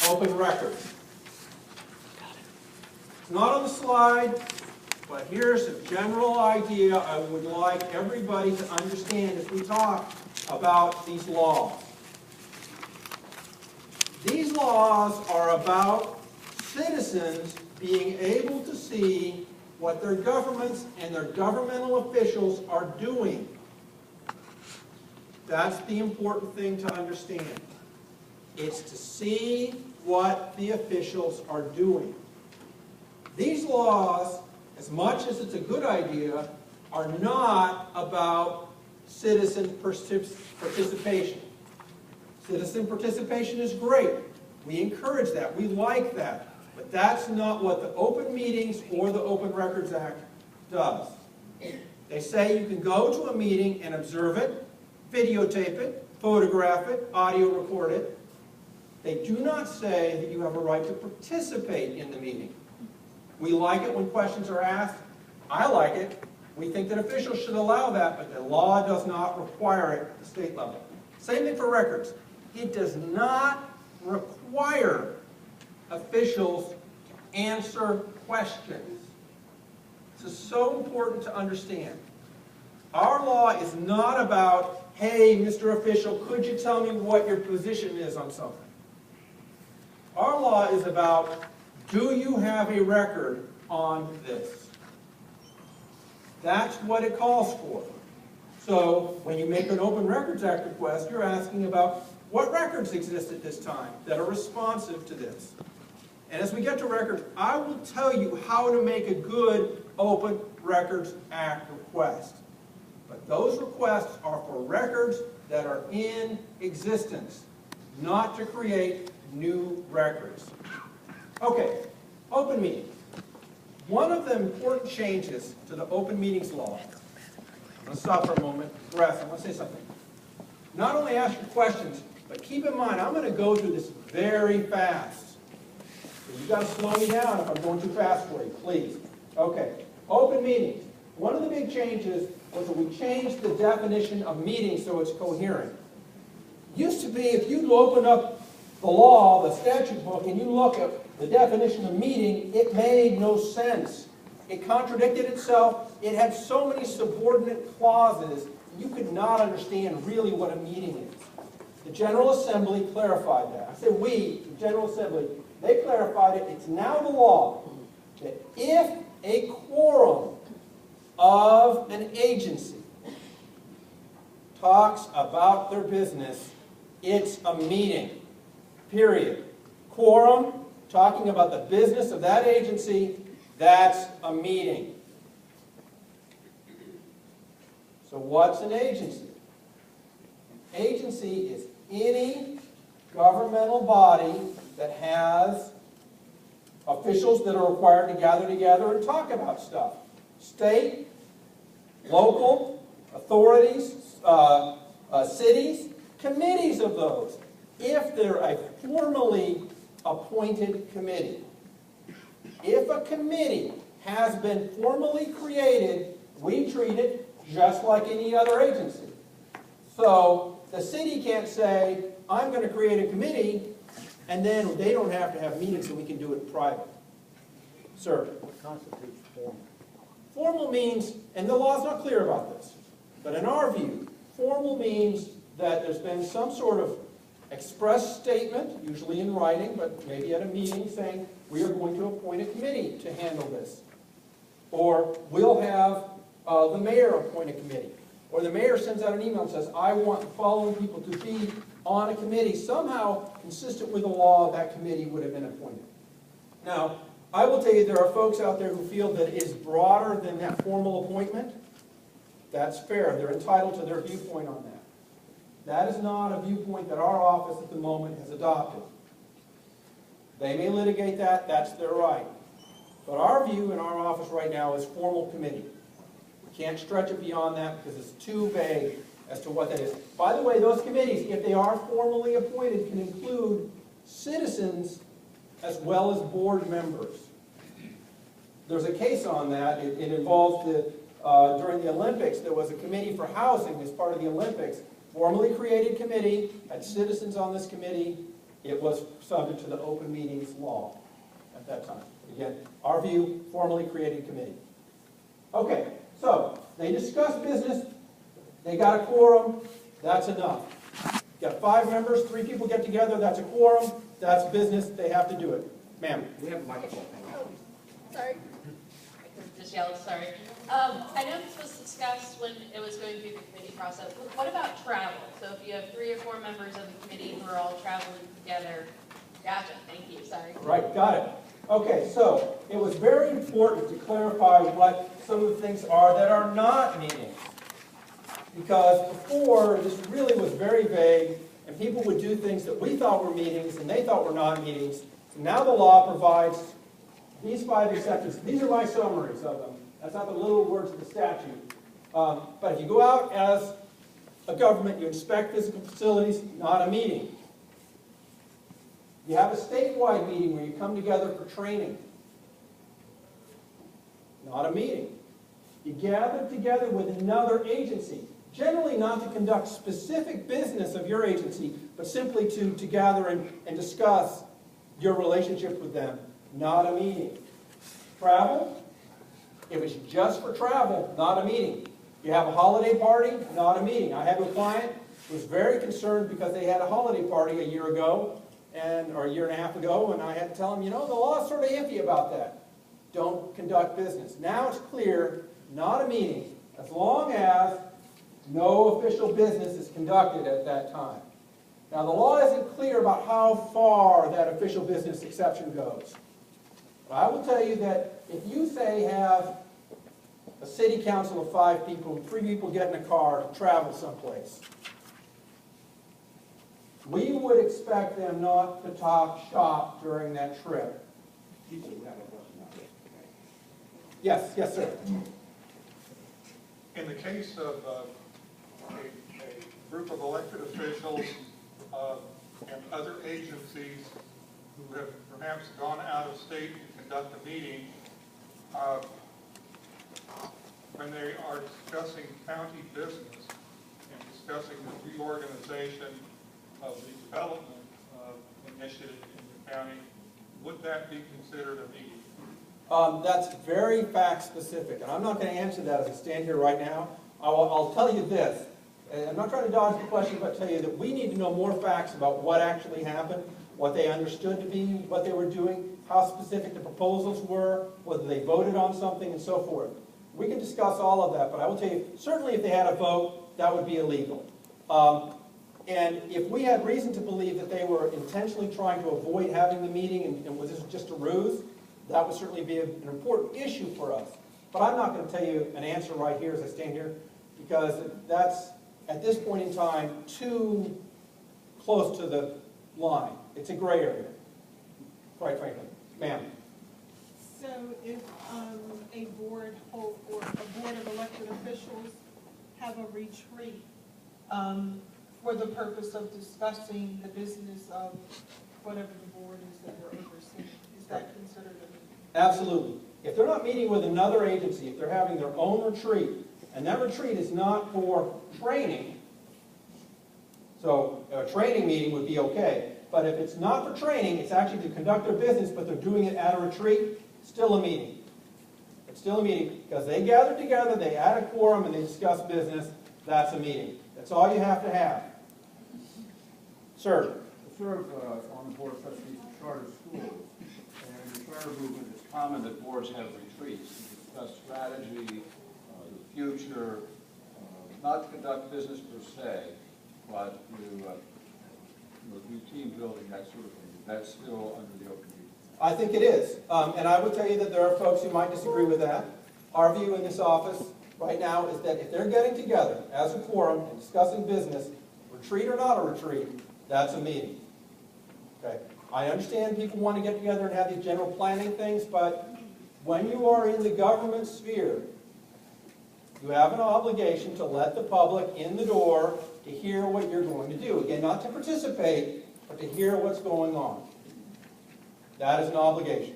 open records. It's not on the slide, but here's a general idea I would like everybody to understand as we talk about these laws. These laws are about citizens being able to see what their governments and their governmental officials are doing. That's the important thing to understand. It's to see what the officials are doing. These laws, as much as it's a good idea, are not about citizen participation. Citizen participation is great. We encourage that. We like that. But that's not what the Open Meetings or the Open Records Act does. They say you can go to a meeting and observe it, videotape it, photograph it, audio record it. They do not say that you have a right to participate in the meeting. We like it when questions are asked. I like it. We think that officials should allow that, but the law does not require it at the state level. Same thing for records. It does not require officials to answer questions. This is so important to understand. Our law is not about, hey, Mr. Official, could you tell me what your position is on something? Our law is about, do you have a record on this? That's what it calls for. So when you make an Open Records Act request, you're asking about what records exist at this time that are responsive to this. And as we get to records, I will tell you how to make a good Open Records Act request. But those requests are for records that are in existence, not to create new records. Okay, open meetings. One of the important changes to the Open Meetings Law, I'm going to stop for a moment, breath, I want to say something. Not only ask your questions, but keep in mind, I'm going to go through this very fast. So you've got to slow me down if I'm going too fast for you, please. Okay, open meetings. One of the big changes was that we changed the definition of meeting so it's coherent. Used to be, if you open up the law, the statute book, and you look at the definition of meeting, it made no sense. It contradicted itself. It had so many subordinate clauses, you could not understand really what a meeting is. The General Assembly clarified that. I say we, the General Assembly, they clarified it. It's now the law that if a quorum of an agency talks about their business, it's a meeting, period. Quorum, talking about the business of that agency, that's a meeting. So what's an agency? An agency is any governmental body that has officials that are required to gather together and talk about stuff. State, local, authorities, cities, committees of those, if they're a formally appointed committee. If a committee has been formally created, we treat it just like any other agency. So the city can't say, I'm going to create a committee, and then they don't have to have meetings so we can do it in private. Sir? What constitutes formal? Formal means, and the law's not clear about this, but in our view, formal means that there's been some sort of express statement, usually in writing, but maybe at a meeting, saying we are going to appoint a committee to handle this. Or we'll have the mayor appoint a committee. Or the mayor sends out an email and says, I want the following people to be on a committee. Somehow, consistent with the law, that committee would have been appointed. Now, I will tell you there are folks out there who feel that it is broader than that formal appointment. That's fair. They're entitled to their viewpoint on that. That is not a viewpoint that our office at the moment has adopted. They may litigate that. That's their right. But our view in our office right now is formal committee. We can't stretch it beyond that because it's too vague as to what that is. By the way, those committees, if they are formally appointed, can include citizens as well as board members. There's a case on that. It involves during the Olympics, there was a committee for housing as part of the Olympics. Formally created committee, had citizens on this committee, it was subject to the open meetings law at that time. Again, our view, formally created committee. Okay, so they discussed business, they got a quorum, that's enough. You got 5 members, 3 people get together, that's a quorum, that's business, they have to do it. Ma'am. We have a microphone. Sorry. Just yelled, sorry. I know this was discussed when it was going through the committee process. What about travel? So if you have 3 or 4 members of the committee who are all traveling together, gotcha, thank you, sorry. Right, got it. Okay, so it was very important to clarify what some of the things are that are not meetings. Because before, this really was very vague, and people would do things that we thought were meetings and they thought were not meetings. So now the law provides these 5 exceptions. These are my summaries of them. That's not the little words of the statute. But if you go out as a government, you inspect physical facilities, not a meeting. You have a statewide meeting where you come together for training. Not a meeting. You gather together with another agency, generally not to conduct specific business of your agency, but simply to gather and discuss your relationship with them. Not a meeting. Travel, if it's just for travel, not a meeting. You have a holiday party, not a meeting. I have a client who was very concerned because they had a holiday party a year ago, or a year and a half ago, and I had to tell him, you know, the law's sort of iffy about that. Don't conduct business. Now it's clear, not a meeting, as long as no official business is conducted at that time. Now the law isn't clear about how far that official business exception goes. But I will tell you that if you, say, have a city council of 5 people, 3 people get in a car to travel someplace, we would expect them not to talk shop during that trip. Yes, yes, sir. In the case of a group of elected officials and other agencies who have perhaps gone out of state to conduct a meeting, when they are discussing county business and discussing the reorganization of the development initiative in the county, would that be considered a meeting? That's very fact specific, and I'm not going to answer that as I stand here right now. I'll tell you this. I'm not trying to dodge the question, but tell you that we need to know more facts about what actually happened, what they understood to be, what they were doing, how specific the proposals were, whether they voted on something, and so forth. We can discuss all of that, but I will tell you, certainly if they had a vote, that would be illegal. And if we had reason to believe that they were intentionally trying to avoid having the meeting and was this just a ruse, that would certainly be an important issue for us. But I'm not going to tell you an answer right here as I stand here, because that's, at this point in time, too close to the line. It's a gray area, quite frankly. Ma'am. So if a board or a board of elected officials have a retreat for the purpose of discussing the business of whatever the board is that they're overseeing, is that considered a meeting? Absolutely. If they're not meeting with another agency, if they're having their own retreat, and that retreat is not for training, so a training meeting would be okay, but if it's not for training, it's actually to conduct their business, but they're doing it at a retreat, still a meeting. It's still a meeting, because they gather together, they add a quorum, and they discuss business, that's a meeting. That's all you have to have. Sir? I serve on the Board of Trustees of charter schools, and the charter movement is common that boards have retreats to discuss strategy, the future, not to conduct business per se, but to do team building, that sort of thing. That's still under the open meeting. I think it is. And I would tell you that there are folks who might disagree with that. Our view in this office right now is that if they're getting together as a quorum and discussing business, retreat or not a retreat, that's a meeting. Okay. I understand people want to get together and have these general planning things, but when you are in the government sphere, you have an obligation to let the public in the door to hear what you're going to do. Again, not to participate, but to hear what's going on. That is an obligation.